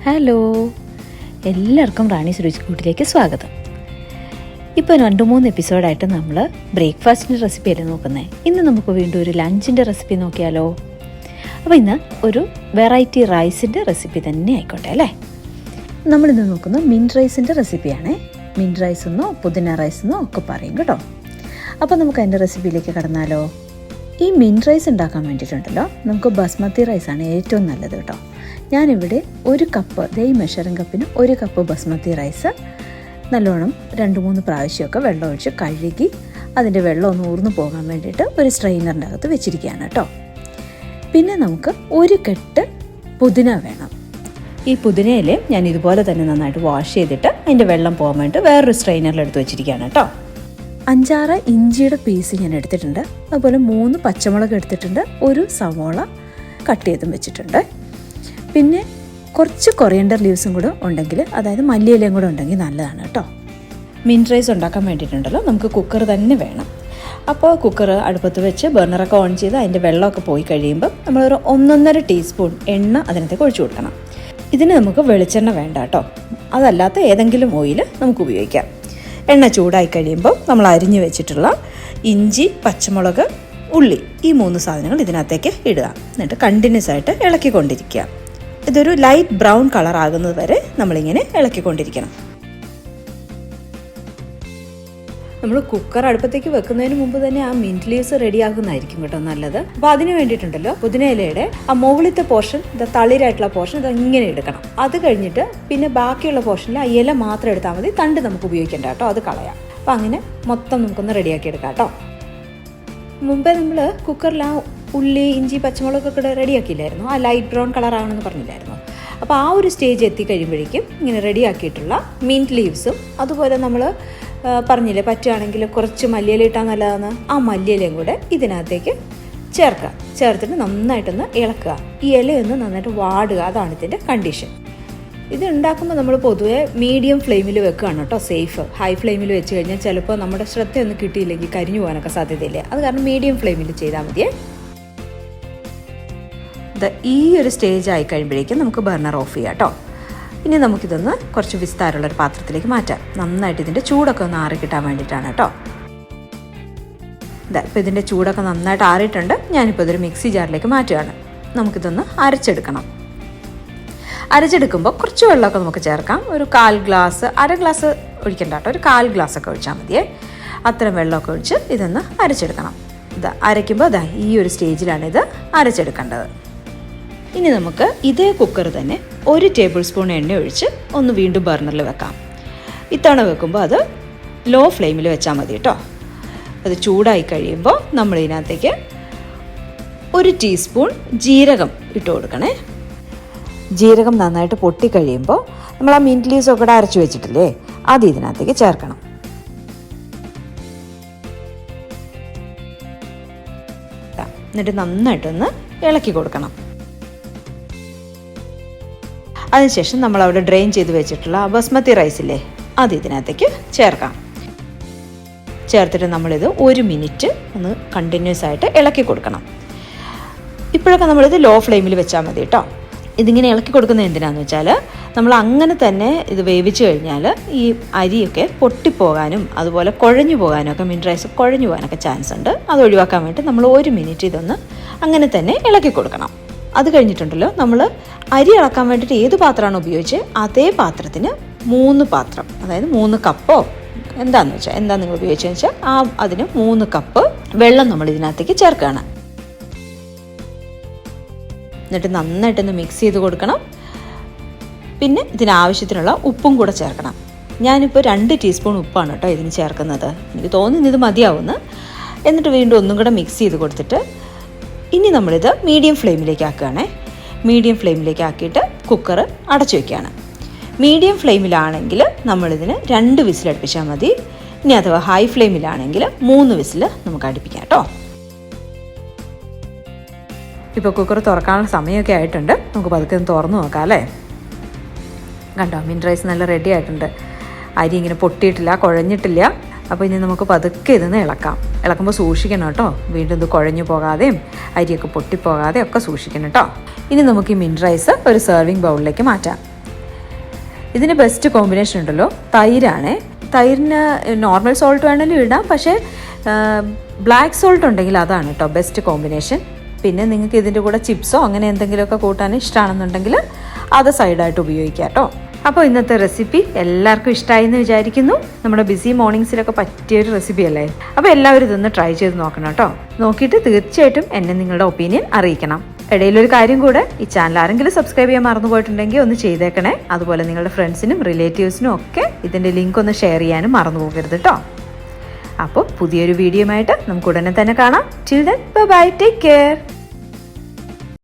Hello, എല്ലാവർക്കും റാണീസ് രുചിക്കൂട്ടിലേക്ക് സ്വാഗതം. ഇപ്പോൾ 2-3 എപ്പിസോഡായിട്ട് നമ്മൾ ബ്രേക്ക്ഫാസ്റ്റിൻ്റെ റെസിപ്പിയല്ലേ നോക്കുന്നത്. ഇന്ന് നമുക്ക് വീണ്ടും ഒരു ലഞ്ചിൻ്റെ റെസിപ്പി നോക്കിയാലോ. അപ്പോൾ ഇന്ന് ഒരു വെറൈറ്റി റൈസിൻ്റെ റെസിപ്പി തന്നെ ആയിക്കോട്ടെ അല്ലേ. നമ്മളിന്ന് നോക്കുന്നത് മിൻറ്റ് റൈസിൻ്റെ റെസിപ്പിയാണ്. മിൻറ്റ് റൈസ് എന്നോ പുതിന റൈസ് എന്നോ ഒക്കെ പറയും കേട്ടോ. അപ്പോൾ നമുക്ക് അതിൻ്റെ റെസിപ്പിയിലേക്ക് കടന്നാലോ. ഈ മിൻറ്റ് റൈസ് ഉണ്ടാക്കാൻ വേണ്ടിയിട്ടുണ്ടല്ലോ, നമുക്ക് ബസ്മതി റൈസാണ് ഏറ്റവും നല്ലത് കേട്ടോ. ഞാനിവിടെ 1 കപ്പ്, ഈ മെഷറിംഗ് കപ്പിന് 1 കപ്പ് ബസ്മതി റൈസ് നല്ലോണം 2-3 പ്രാവശ്യമൊക്കെ വെള്ളം ഒഴിച്ച് കഴുകി അതിൻ്റെ വെള്ളം ഒന്ന് ഊർന്നു പോകാൻ വേണ്ടിയിട്ട് ഒരു സ്ട്രെയിനറിൻ്റെ അകത്ത് വെച്ചിരിക്കുകയാണ് കേട്ടോ. പിന്നെ നമുക്ക് 1 കെട്ട് പുതിന വേണം. ഈ പുതിനയിലെ ഞാൻ ഇതുപോലെ തന്നെ നന്നായിട്ട് വാഷ് ചെയ്തിട്ട് അതിൻ്റെ വെള്ളം പോകാൻ വേണ്ടിയിട്ട് വേറൊരു സ്ട്രെയിനറിൽ എടുത്ത് വെച്ചിരിക്കുകയാണ് കേട്ടോ. 5-6 ഇഞ്ചിയുടെ പീസ് ഞാൻ എടുത്തിട്ടുണ്ട്. അതുപോലെ 3 പച്ചമുളക് എടുത്തിട്ടുണ്ട്. 1 സവോള കട്ട് ചെയ്തും വെച്ചിട്ടുണ്ട്. പിന്നെ കുറച്ച് കൊറിയൻഡർ ലീവ്സും കൂടെ ഉണ്ടെങ്കിൽ, അതായത് മല്ലിയിലയും കൂടെ ഉണ്ടെങ്കിൽ നല്ലതാണ് കേട്ടോ. മിൻറ്റ് റൈസ് ഉണ്ടാക്കാൻ വേണ്ടിയിട്ടുണ്ടല്ലോ നമുക്ക് കുക്കർ തന്നെ വേണം. അപ്പോൾ കുക്കർ അടുപ്പത്ത് വെച്ച് ബർണറൊക്കെ ഓൺ ചെയ്ത് അതിൻ്റെ വെള്ളമൊക്കെ പോയി കഴിയുമ്പോൾ നമ്മളൊരു 1.5 ടീസ്പൂൺ എണ്ണ അതിനകത്തേക്ക് ഒഴിച്ചു കൊടുക്കണം. ഇതിന് നമുക്ക് വെളിച്ചെണ്ണ വേണ്ട കേട്ടോ, അതല്ലാത്ത ഏതെങ്കിലും ഓയിൽ നമുക്ക് ഉപയോഗിക്കാം. എണ്ണ ചൂടായി കഴിയുമ്പോൾ നമ്മൾ അരിഞ്ഞു വെച്ചിട്ടുള്ള ഇഞ്ചി, പച്ചമുളക്, ഉള്ളി, ഈ 3 സാധനങ്ങൾ ഇതിനകത്തേക്ക് ഇടുക. എന്നിട്ട് കണ്ടിന്യൂസ് ആയിട്ട് ഇളക്കിക്കൊണ്ടിരിക്കുക. ഇതൊരു ലൈറ്റ് ബ്രൗൺ കളർ ആകുന്നത് വരെ നമ്മളിങ്ങനെ ഇളക്കിക്കൊണ്ടിരിക്കണം. നമ്മൾ കുക്കർ അടുപ്പത്തേക്ക് വെക്കുന്നതിന് മുമ്പ് തന്നെ ആ മിൻറ്റ് ലീവ്സ് റെഡിയാക്കുന്നതായിരിക്കും കേട്ടോ നല്ലത്. അപ്പോൾ അതിന് വേണ്ടിയിട്ടുണ്ടല്ലോ പുതിന ഇലയുടെ ആ മുകളിലത്തെ പോർഷൻ, തളിരായിട്ടുള്ള പോർഷൻ ഇങ്ങനെ എടുക്കണം. അത് കഴിഞ്ഞിട്ട് പിന്നെ ബാക്കിയുള്ള പോർഷനിൽ ആ ഇല മാത്രം എടുത്താൽ മതി, തണ്ട് നമുക്ക് ഉപയോഗിക്കേണ്ട കേട്ടോ, അത് കളയാം. അപ്പോൾ അങ്ങനെ മൊത്തം നമുക്കൊന്ന് റെഡിയാക്കി എടുക്കാം കേട്ടോ. മുമ്പേ നമ്മൾ കുക്കറിൽ ആ ഉള്ളി, ഇഞ്ചി, പച്ചമുളകൊക്കെ റെഡിയാക്കിയില്ലായിരുന്നു, ആ ലൈറ്റ് ബ്രൗൺ കളർ ആകണമെന്ന് പറഞ്ഞില്ലായിരുന്നു. അപ്പോൾ ആ ഒരു സ്റ്റേജ് എത്തിക്കഴിയുമ്പോഴേക്കും ഇങ്ങനെ റെഡിയാക്കിയിട്ടുള്ള മിൻറ്റ് ലീവ്സും, അതുപോലെ നമ്മൾ പറഞ്ഞില്ലേ പറ്റുകയാണെങ്കിൽ കുറച്ച് മല്ലിയില ഇട്ടാൽ നല്ലതാണ്, ആ മല്ലിയിലയും കൂടെ ഇതിനകത്തേക്ക് ചേർക്കുക. ചേർത്തിട്ട് നന്നായിട്ടൊന്ന് ഇളക്കുക. ഈ ഇലയൊന്ന് നന്നായിട്ട് വാടുക, അതാണ് ഇതിൻ്റെ കണ്ടീഷൻ. ഇത് ഉണ്ടാക്കുമ്പോൾ നമ്മൾ പൊതുവെ മീഡിയം ഫ്ലെയിമിൽ വെക്കുകയാണ് കേട്ടോ സേഫ്. ഹൈ ഫ്ലെയിമിൽ വെച്ച് കഴിഞ്ഞാൽ ചിലപ്പോൾ നമ്മുടെ ശ്രദ്ധയൊന്നും കിട്ടിയില്ലെങ്കിൽ കരിഞ്ഞു പോകാനൊക്കെ സാധ്യതയില്ലേ. അത് കാരണം മീഡിയം ഫ്ലെയിമിൽ ചെയ്താൽ മതിയേ. ഈ ഒരു സ്റ്റേജ് ആയി കഴിയുമ്പോഴേക്കും നമുക്ക് ബർണർ ഓഫ് ചെയ്യാം കേട്ടോ. ഇനി നമുക്കിതൊന്ന് കുറച്ച് വിസ്താരമുള്ളൊരു പാത്രത്തിലേക്ക് മാറ്റാം. നന്നായിട്ട് ഇതിൻ്റെ ചൂടൊക്കെ ഒന്ന് ആറി കിട്ടാൻ വേണ്ടിയിട്ടാണ് കേട്ടോ. ഇപ്പോൾ ഇതിൻ്റെ ചൂടൊക്കെ നന്നായിട്ട് ആറിയിട്ടുണ്ട്. ഞാനിപ്പോൾ ഇതൊരു മിക്സി ജാറിലേക്ക് മാറ്റുകയാണ്. നമുക്കിതൊന്ന് അരച്ചെടുക്കണം. അരച്ചെടുക്കുമ്പോൾ കുറച്ച് വെള്ളമൊക്കെ നമുക്ക് ചേർക്കാം. ഒരു 1/4 ഗ്ലാസ്, 1/2 ഗ്ലാസ് ഒഴിക്കണ്ട കേട്ടോ, ഒരു 1/4 ഗ്ലാസ്സൊക്കെ ഒഴിച്ചാൽ മതിയേ. അത്രയും വെള്ളമൊക്കെ ഒഴിച്ച് ഇതൊന്ന് അരച്ചെടുക്കണം. അരയ്ക്കുമ്പോൾ ഈ ഒരു സ്റ്റേജിലാണ് ഇത് അരച്ചെടുക്കേണ്ടത്. ഇനി നമുക്ക് ഇതേ കുക്കർ തന്നെ 1 ടേബിൾ സ്പൂൺ എണ്ണ ഒഴിച്ച് ഒന്ന് വീണ്ടും ബർണറിൽ വെക്കാം. ഇത്തവണ വെക്കുമ്പോൾ അത് ലോ ഫ്ലെയിമിൽ വെച്ചാൽ മതി കേട്ടോ. അത് ചൂടായി കഴിയുമ്പോൾ നമ്മൾ ഇതിനകത്തേക്ക് 1 ടീസ്പൂൺ ജീരകം ഇട്ട് കൊടുക്കണേ. ജീരകം നന്നായിട്ട് പൊട്ടിക്കഴിയുമ്പോൾ നമ്മൾ ആ മിൻറ്റ് ലീവ്സ് ഒക്കെ അരച്ചു വെച്ചിട്ടില്ലേ, അത് ഇതിനകത്തേക്ക് ചേർക്കണം. എന്നിട്ട് നന്നായിട്ടൊന്ന് ഇളക്കി കൊടുക്കണം. അതിനുശേഷം നമ്മൾ അവിടെ ഡ്രെയിൻ ചെയ്ത് വെച്ചിട്ടുള്ള ബസ്മതി റൈസില്ലേ, അത് ഇതിനകത്തേക്ക് ചേർക്കാം. ചേർത്തിട്ട് നമ്മളിത് 1 മിനിറ്റ് ഒന്ന് കണ്ടിന്യൂസ് ആയിട്ട് ഇളക്കി കൊടുക്കണം. ഇപ്പോഴൊക്കെ നമ്മളിത് ലോ ഫ്ലെയിമിൽ വെച്ചാൽ മതി കേട്ടോ. ഇതിങ്ങനെ ഇളക്കി കൊടുക്കുന്നത് എന്തിനാണെന്ന് വെച്ചാൽ നമ്മൾ അങ്ങനെ തന്നെ ഇത് വേവിച്ച് കഴിഞ്ഞാൽ ഈ അരിയൊക്കെ പൊട്ടിപ്പോകാനും അതുപോലെ കുഴഞ്ഞു പോകാനും ഒക്കെ, മിൻറ്റ് റൈസ് കുഴഞ്ഞു പോകാനൊക്കെ ചാൻസ് ഉണ്ട്. അത് ഒഴിവാക്കാൻ വേണ്ടി നമ്മൾ 1 മിനിറ്റ് ഇതൊന്ന് അങ്ങനെ തന്നെ ഇളക്കി കൊടുക്കണം. അത് കഴിഞ്ഞിട്ടുണ്ടല്ലോ നമ്മൾ അരി ഇളക്കാൻ വേണ്ടിയിട്ട് ഏത് പാത്രമാണോ ഉപയോഗിച്ച് അതേ പാത്രത്തിന് 3 പാത്രം, അതായത് 3 കപ്പോ എന്താ നിങ്ങൾ ഉപയോഗിച്ചതെന്ന് വെച്ചാൽ അതിന് 3 കപ്പ് വെള്ളം നമ്മൾ ഇതിനകത്തേക്ക് ചേർക്കുകയാണ്. എന്നിട്ട് നന്നായിട്ടൊന്ന് മിക്സ് ചെയ്ത് കൊടുക്കണം. പിന്നെ ഇതിനാവശ്യത്തിനുള്ള ഉപ്പും കൂടെ ചേർക്കണം. ഞാനിപ്പോൾ 2 ടീസ്പൂൺ ഉപ്പാണ് കേട്ടോ ഇതിന് ചേർക്കുന്നത്. എനിക്ക് തോന്നുന്നു ഇത് മതിയാവുമെന്ന്. എന്നിട്ട് വീണ്ടും ഒന്നും കൂടെ മിക്സ് ചെയ്ത് കൊടുത്തിട്ട് ഇനി നമ്മളിത് മീഡിയം ഫ്ലെയിമിലേക്ക് ആക്കുകയാണേ. മീഡിയം ഫ്ലെയിമിലേക്ക് ആക്കിയിട്ട് കുക്കർ അടച്ചു വയ്ക്കുകയാണ്. മീഡിയം ഫ്ലെയിമിലാണെങ്കിൽ നമ്മളിതിന് 2 വിസിൽ അടുപ്പിച്ചാൽ മതി. ഇനി അഥവാ ഹൈ ഫ്ലെയിമിലാണെങ്കിൽ 3 വിസിൽ നമുക്ക് അടുപ്പിക്കാം കേട്ടോ. ഇപ്പോൾ കുക്കർ തുറക്കാനുള്ള സമയമൊക്കെ ആയിട്ടുണ്ട്. നമുക്ക് പതുക്കെ ഒന്ന് തുറന്ന് നോക്കാം അല്ലേ. കണ്ടോ, മിൻറ്റ് റൈസ് നല്ല റെഡി ആയിട്ടുണ്ട്. അരി ഇങ്ങനെ പൊട്ടിയിട്ടില്ല, കുഴഞ്ഞിട്ടില്ല. അപ്പോൾ ഇനി നമുക്ക് പതുക്കെ ഇതൊന്ന് ഇളക്കാം. ഇളക്കുമ്പോൾ സൂക്ഷിക്കണം കേട്ടോ, വീണ്ടും ഇത് കുഴഞ്ഞു പോകാതെയും അരിയൊക്കെ പൊട്ടിപ്പോകാതെയും ഒക്കെ സൂക്ഷിക്കണം കേട്ടോ. ഇനി നമുക്ക് ഈ മിൻറ്റ് റൈസ് ഒരു സെർവിങ് ബൗളിലേക്ക് മാറ്റാം. ഇതിന് ബെസ്റ്റ് കോമ്പിനേഷൻ ഉണ്ടല്ലോ തൈരാണ്. തൈരിന് നോർമൽ സോൾട്ട് വേണമെങ്കിലും ഇടാം, പക്ഷേ ബ്ലാക്ക് സോൾട്ട് ഉണ്ടെങ്കിൽ അതാണ് കേട്ടോ ബെസ്റ്റ് കോമ്പിനേഷൻ. പിന്നെ നിങ്ങൾക്ക് ഇതിൻ്റെ കൂടെ ചിപ്സോ അങ്ങനെ എന്തെങ്കിലുമൊക്കെ കൂട്ടാൻ ഇഷ്ടമാണെന്നുണ്ടെങ്കിൽ അത് സൈഡായിട്ട് ഉപയോഗിക്കാം കേട്ടോ. അപ്പോൾ ഇന്നത്തെ റെസിപ്പി എല്ലാവർക്കും ഇഷ്ടമായി എന്ന് വിചാരിക്കുന്നു. നമ്മുടെ ബിസി മോർണിംഗ്സിലൊക്കെ പറ്റിയൊരു റെസിപ്പി അല്ലേ. അപ്പോൾ എല്ലാവരും ഇതൊന്ന് ട്രൈ ചെയ്ത് നോക്കണം കേട്ടോ. നോക്കിയിട്ട് തീർച്ചയായിട്ടും എന്നെ നിങ്ങളുടെ ഒപ്പീനിയൻ അറിയിക്കണം. ഇടയിലൊരു കാര്യം കൂടെ, ഈ ചാനൽ ആരെങ്കിലും സബ്സ്ക്രൈബ് ചെയ്യാൻ മറന്നു പോയിട്ടുണ്ടെങ്കിൽ ഒന്ന് ചെയ്തേക്കണേ. അതുപോലെ നിങ്ങളുടെ ഫ്രണ്ട്സിനും റിലേറ്റീവ്സിനും ഒക്കെ ഇതിൻ്റെ ലിങ്ക് ഒന്ന് ഷെയർ ചെയ്യാനും മറന്നു പോകരുത് കേട്ടോ. അപ്പോൾ പുതിയൊരു വീഡിയോ ആയിട്ട് നമുക്ക് ഉടനെ തന്നെ കാണാം. Till then bye, take care.